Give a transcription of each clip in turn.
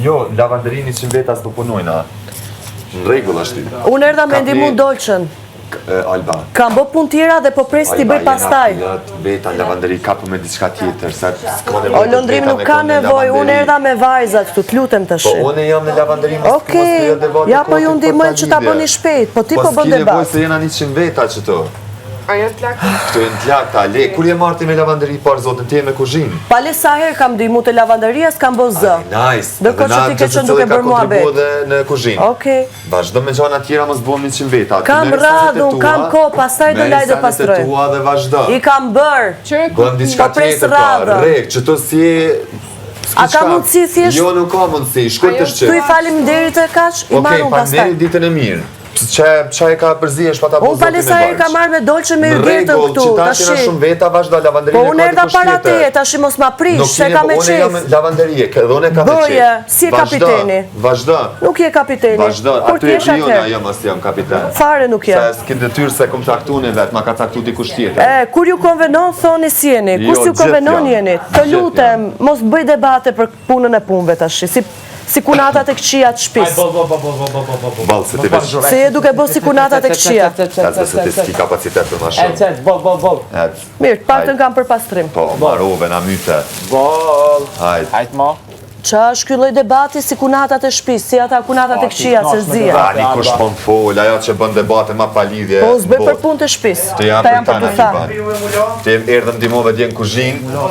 Jo, lavanderini që veta s'do punojna. Në rregull është. Unë erdha me ndihmu Dolçën. Alba. Kam bë punë tjera dhe po pres t'i bëj pastaj. Veta lavanderi kapu me diçka tjetër, sa s'ka nevojë. O lëndrim nuk ka nevojë, unë erdha me vajzat këtu, t'lutem tash. Po unë jam në lavanderi mos Okej, ja po ju ndihmoj që ta bëni shpejt, po ti po bën debat. Po se jena 100 veta këto. A janë plakta? Këto janë plakta, le, kur je marti me lavanderi parë zotën ti me kuzhinë? Pale sa herë kam ndihmu te lavanderia, s'kam bë zë. Nice. Ndërkohë që ti ke qenë duke bërë muhabet. Dhe në kuzhinë. Okej. Vazhdo me gjana tjera mos bëhem 100 veta. Kam radhun, kam kohë, pastaj do laj do pastroj. Dhe vazhdo. I kam bër. Bëm diçka tjetër pa. Rrek, që to si A ka mundësi thjesht? Jo, nuk ka mundësi. Shkoj të shqip. Tu i faleminderit e kaq, i marrun pastaj. Okej, ditën e mirë. Çaj ka përzihesh pa ta bëzuar. Unë palesa herë ka marrë me Dolçën me Yrgetën këtu, tash. Po tash shumë veta vazhdo lavanderinë. Po unë erdha para teje, tash mos ma prish, se ka me qef. Unë jam lavanderie, edhe unë kam me qef. Bëje, si e kapiteni. Vazhdo. Nuk je kapiteni. Vazhdo, aty e jona jam as jam kapitan. Fare nuk je. Sa s'ke detyrë se kom caktuar vet, ma ka caktuar dikush tjetër. Kur ju konvenon thoni si jeni, kur ju konvenon jeni. Të lutem, mos bëj debate për punën e punëve tash. Si kunatat e këqija të shtëpisë. Ball, se ti vesh. Se je duke bërë si kunatat e këqija. Atë se ti s'ki kapacitet për ma shumë. Bol. Mirë, partën kam për pastrim. Po, marove, na myte. Bol. Hajt ma. Qa është ky lloj debati si kunatat e shtëpisë, si ata kunatat e këqija se zia. Tani kush po fol, ajo që bën debate ma pa lidhje. Po s'bëj për punë të shtëpisë. Ta jam për të thënë. Ti erdhëm ndihmove dje në kuzhinë.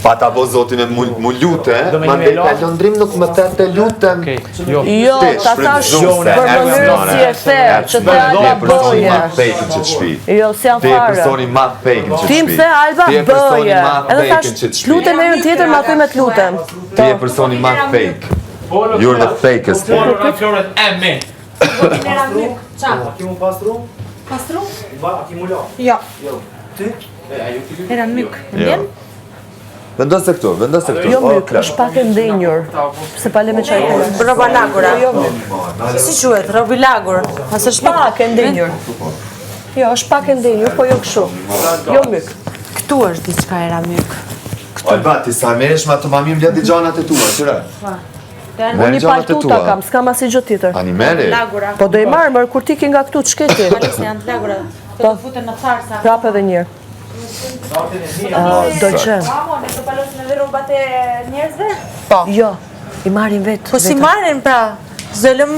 Pa ta bo zotin e mu lute, mandej ta lëndrim nuk më the të lutem. Jo, ta thash për mënyrën si e the, që të Alba bëje. Fejkin që të shpi. Jo, si janë Ti e fare. personi ma fejkin që të shpi. Ti më the Alba Ti e personi bëje. ma Edhe fejkin thash, që të shpi. lutem herën tjetër ma thuj me të lutem. Ti e personi ma fake. You're the fakest. Polo në floret e me. Era myk. Qa? Ki mu pastru? Pastru? A ki mu la? Jo. Ti? Era myk. Jo. Vendose këtu, vendose këtu. Jo myk, është pak e ndenjur. Se pale me çaj kërë. Roba lagura. Si quhet? Robi lagur. As është Pak e ndenjur. Jo, është pak e ndenjur, po jo kështu. Jo myk. Këtu është diçka era myk. Alba, ti sa meresh ma të mami më leti gjanat e tua, qëra? Unë një paltuta kam, s'kam asi gjë tjetër. Ani mere? Lagura. Po do i marrë, mërë, kur ti ki nga këtu, të shketi. Palesë janë të lagura. Të futen në tharsa. Prap edhe njërë. Do gjë. Mamo, ne të palosin edhe robat e njerëzve? Jo, i marrin vetë. Po si marrin pra? Zëllëm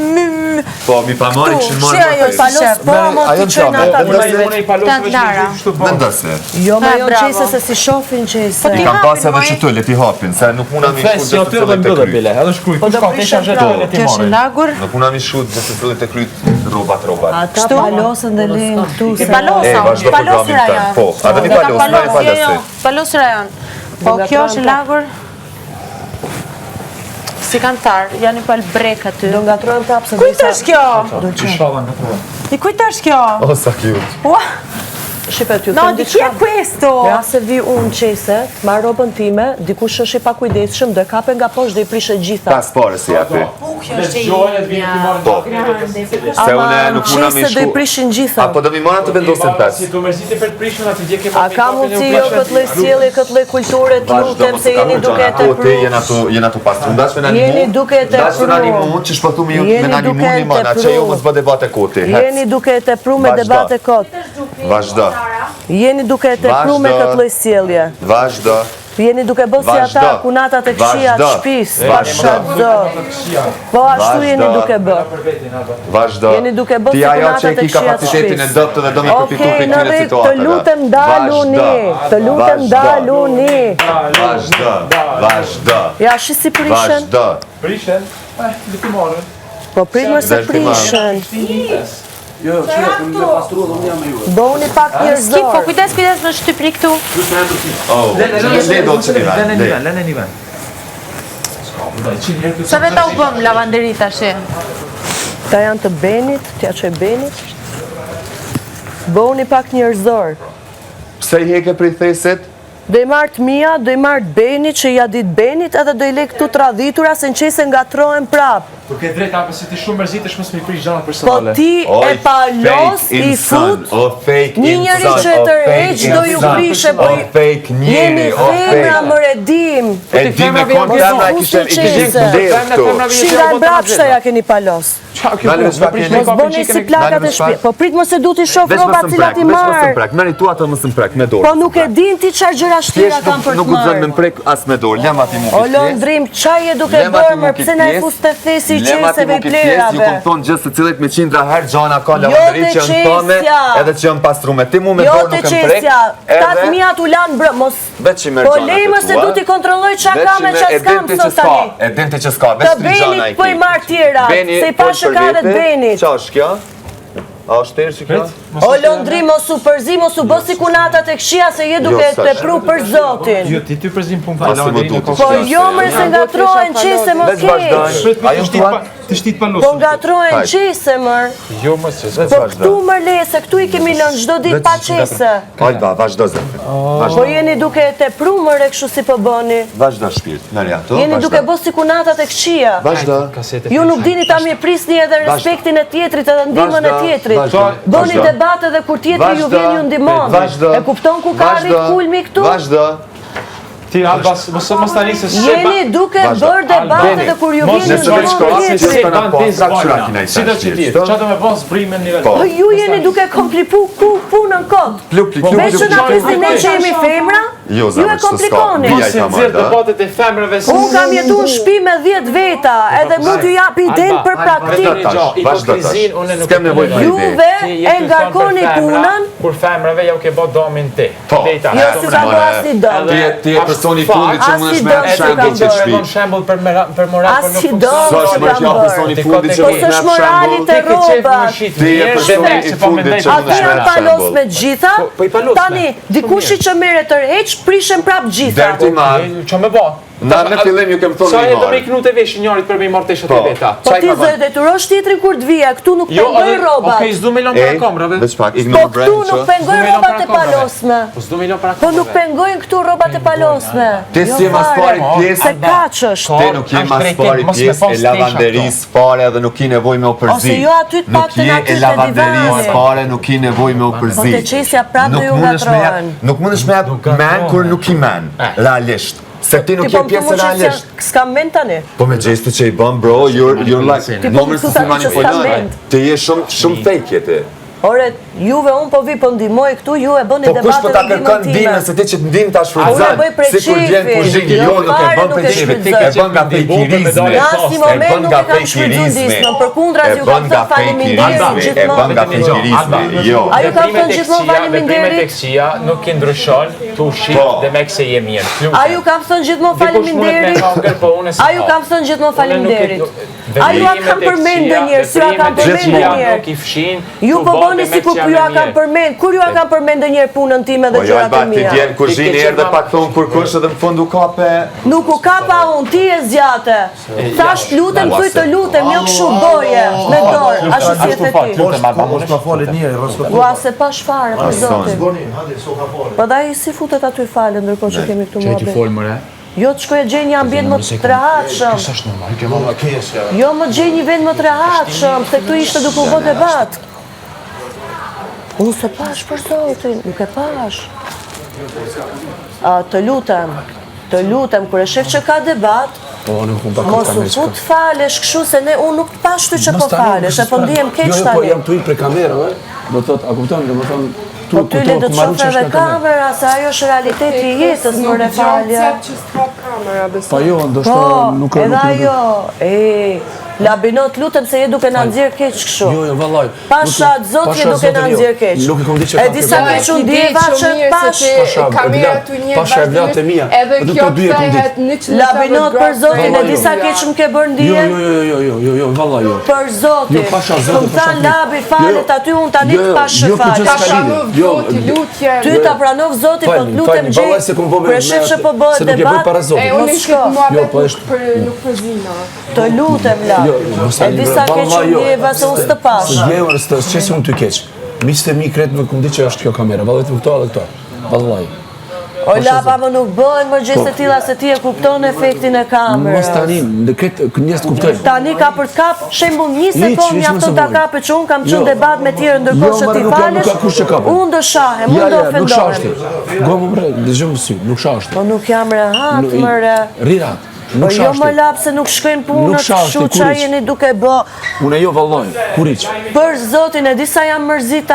Po, mi pa mori këshin mori Shia jo palos, po, mo ti qënë ata të vetë. Vendose. Jo, me jo qese se si shofin qese. I kam pas edhe që të leti hapin, se nuk muna mi shku dhe të fillit të kryt. Edhe shkruj, Po do prishen të Kesh lagur? Nuk muna mi shku dhe të fillit të kryt robat. Ata palosën dhe lejnë këtu se... Vazhdo programin të. Po, edhe një palos, në një palosi. Palos rajon. Po kjo është lagur? Si kantar, janë i palë brek aty. Do nga trojnë të apse... Kujt është kjo? I I kujt është kjo? O, sa cute. Shqipe ty, No, të di kje questo? Ja se vi unë qese, ma robën time, dikush është i pakujdesshëm, do e kape nga poshtë dhe i prishe gjitha. Pas pare si api. Kjo është e Po, se une nuk muna mi qese do i shku. prishin gjitha. Apo do mi mora të vendosin pes. Si të mërzit e për të prishën atë dje ke A ka mundësi jo këtë lloj sjellje, këtë lloj kulture, të lutem se jeni duke e Ti jena të pastru. Ndash me në Jeni duke e Ndash me në tepruar. animu, që shpëtu me Jeni në animu duke e një mana, që jo mos bë debate koti. Jeni duke e tepruar me Vazhdo. debate kot. Vazhdo. Jeni duke e tepruar me këtë lloj sjellje. Vazhdo. Jeni duke bërë si ata Vazhdo. kunatat e këqija të shtëpisë. Vazhdo. Po ashtu jeni Vazhdo. duke bërë. Vazhdo. Jeni duke bërë Ti si ajo që kunatat e e ki këqija të kapacitetin e shtëpisë. doptë dhe do mi përfitu Okej, për në këtyre rregull, të situatave. lutem ndaluni. Të lutem ndaluni. Vazhdo. Vazhdo. Ja, shi si prishen. Vazhdo. Prishën? Dhe ti marrën. Po primër se prishen. Jo, që e më pastru dhe unë jam me ju. Bëuni pak Skip, po njerëzor. kujdes në shtypri këtu. Oh, le do të një vend. Lene një vend. Sa veta u bëm lavanderi tash? Ta janë të Benit, t'ja që e Benit. Bëuni pak njerëzor. Pse i heke prej thesit? Do i marrë të mia, do i marrë të Benit që ja dit Benit edhe do i lek këtu të radhitura se në qese ngatrohen prap. Po ke drejt, apo se ti shumë mërzitesh mos më i prish gjëra Po personale. ti e pa los i fut një njëri që e tërheq do ju prishe, po jemi femra më redim. E di me konë femra kishe i kishe lerë këtu. Shinda e brapshta ja keni palos. Mos bëni si plakat e shtëpi. Po prit mos e du t'i shoh rrobat cilat i marr. Merri tu ato mos më prek me dorë. Po nuk e din ti çfarë gjëra shtira kam për të Nuk guxon me marrë. prek as me dorë. Lem aty O Londrim, çaj e duke bërë më pse na e fus te thesi i qeseve i plerave. Ju kom thonë gjë se cilët me 100 herë gjana ka Jo lavandëri te që janë tome qesja. edhe që janë pastrume. Ti mu me Jo dorë te nuk e prek. qesja, ta fëmijat u lan brë, mos. Veç i merr Po gjana. lejmë se du t'i kontrolloj çka kam e çka s'kam sot tani. E din ti që s'ka, veç Të tri gjana Benit po i marr tjera, se i pa shëkaret Benit. Qa është kjo? A është tërë që kjo? O Londrim, mos u përzi, mos u bësi kunatat e këshia se je duke të pru për Zotin. Jo, ti përzim punë Asi më lavanderin e duhet. Po jo mërë se ngatrohen qese më Veç vazhdojnë. keq. Ti shtit pa Po losur. ngatrohen qese mërë. Jo, mos që. Po këtu mërë lese, këtu i kemi lënë çdo ditë pa qese. Hajde, vazhdo zemër. Po jeni duke të pru mërë kështu si po bëni. Vazhdo shpirt, merja ato. Jeni duke bësi kunatat e këshia. Vazhdo. Ju nuk dini ta mi prisni edhe respektin e tjetrit edhe ndihmën e Vazhdo, tjetrit. vazhdo, Bëni vazhdo. debate dhe kur tjetri ju vjen ju ndihmon. Vazhdo. E kupton ku ka arrit kulmi këtu? Vazhdo. Ti Albas, mos tani se Jeni duke Vazhdo. bërë debate dhe kur ju vjen ju Nëse veç ndihmon kohë, tjetri. si s'ka na po, fraktura kina i Si do që ti? shqirë. Qa do me bon zbrimin një nivel? Po. Po ju jeni duke kompliku punën kot. Veç që na prisni ne që jemi femra, Jo, ju e zemër, s'ka. komplikoni. Bija Mos i e ka nxjerr marrë, debatet e femrave se Unë kam jetu në shtëpi me 10 veta, edhe mund t'ju jap iden për praktik. Vazhdo tash. S'kem nevojë për ide. Juve e ngarkoni punën. Kur femrave ja u ke bë domin ti. Po. Jo si ka bërë asnjë dëm. Ti e personi i fundit që Asi mundesh me dëm që shembull kam që bërë. shpi. Don shembull për moral për Asi nuk dëm Sa që është më kam që bërë. personi i fundit që Po mundesh me s'është morali shembull. të rrobat. Ti e personi i fundit që A mundesh janë me palos shembull. me gjitha? Po i palos. Tani, dikushi që merret tërheq, prishen prap gjitha. Derti marr. Ço më bë? Na në fillim ju kem thonë Sa e mi do me marr. knu të vesh njërit për me i marrë teshat Po. e veta? Po ti zë detyrosh tjetrin kur të vija, këtu nuk pengoj robat. Okej, s'du me lënë para kamrave. Veç pak, Po ignore këtu brand nuk që. pengoj robat e palosme. Po s'du me lënë para Po nuk pengojnë këtu robat e palosme. Ti si e mas pari pjesë. Se kaçësh. Ti nuk je mas pari pjesë e lavanderisë fare dhe nuk ki nevoj me u përzi. Ose jo aty të Nuk paktën je aty e te lavanderisë divani. fare, nuk ki nevoj me u përzi. Po te qesja prap do ju ngatrohen. Nuk mundesh me jap men kur nuk i men, realisht. Se ti nuk Ti je po më pjesë thumë realisht. që s'kam mend tani. Po me gjestu që i bën bro, you're like, Ti po numër më se thu si tani që manipulon. s'kam mend. Ti je shumë fake je ti. Ore, juve unë po vi po ndihmoj këtu, ju e bëni Po kush po debate ta dhe kërkon ndihmën ndihmën time. se ti që të ndihmë ta Unë e shfrytëzon. bëj prej Sikur vjen qefi. kuzhini, jo nuk e Fare bën nuk prej e qefi, shfrytëzoj. e bën nga fejkirizmi. Në asnjë moment nuk e kam shfrytzuar dismën, përkundra ju kam thënë faleminderit e bën gjithmonë. nga fejkirizmi, jo. A ju kam thënë gjithmonë faleminderit? Teksia nuk i ndryshon, tu shit Po. dhe me kse je mirë. A ju kam thënë gjithmonë faleminderit? A ju kam thënë gjithmonë faleminderit? A ju a kam përmend ndonjëherë, si ju a kam përmend ndonjëherë? Ju po bëni sikur ju a kam përmend, kur ju a kam përmend ndonjëherë punën time dhe Po jo gjërat e Alba, ti mia. vjen kuzhini erdhe pak thon kur kush edhe në fund u kape. Nuk u kapa unë, ti e zgjate. Thash lutem, thuj të lutem, jo kështu boje, me dorë, ashtu si e the ti. Mos ma falet njëri, respektoj. Ua se pa shfare, për zotin. Po daj si futet aty falë, ndërkohë që kemi këtu muhabet. mëre? Jo të shkoj e gjej një ambient më të rehatshëm. Është normal, kjo Jo më gjej një vend më të rehatshëm, se këtu ishte duke u bë debat. Unë se pash për zotin, nuk e pash. Të lutem, kur e shef që ka debat, mos u fut falesh kështu se ne unë nuk të pash ty që po falesh, e po ndihem keq Jo, po tani. jam tu i për kamerë, do të thot, a kupton, do të thon Po ty le të të shofe edhe kamera, se ajo është realiteti i jetës për e falja. Po jo, ndoshta Po, nuk edhe ajo, labinot lutem se je duke na nxjerr keq kështu. Jo, vallaj. Pasha zot je duke na nxjerr keq. Nuk e kam ditë E disa keq u ndjeva që pash. Kamera të një Pasha e vlat e mia. Edhe kjo kthehet 100 Labinot për zotin e disa keq më ke bërë ndjen. Jo, vallaj jo. Për zotin. Jo, pasha zotin. Më than labi falet aty unë tani të pash fal. Pashanov zoti lutje. Ty ta pranov zoti, po të lutem gjej. Vallaj se kum bëj. Kur shef që po bëhet debat. E unë ishte mua Jo, po nuk përzina. Të lutem la. E disa keq u ndjeva se unë s'të pash. Jo, s'çes unë ty keq. Miqtë mi kret më kum ditë që është kjo kamera. Vallaj të këto edhe këto. Vallaj. O lapa më nuk bëhen më gjese tila se ti e kupton efektin e kamerës. Mos tani, në këtë njerëz kuptojnë. Tani ka për të kap, shembull një sekond mjafton ta kapë që un kam qenë debat me tjerë ndërkohë që ti falesh. Unë do shahem, unë do ofendohem. Nuk shashti. Gomë bre, dëgjoj më sy, nuk shashti. Po nuk jam rehat, më re. Rirat. Po jo më lap se nuk shkojnë punët, kështu që jeni duke bë. Unë jo valloj, kuriç. Për zotin e di sa jam mërzita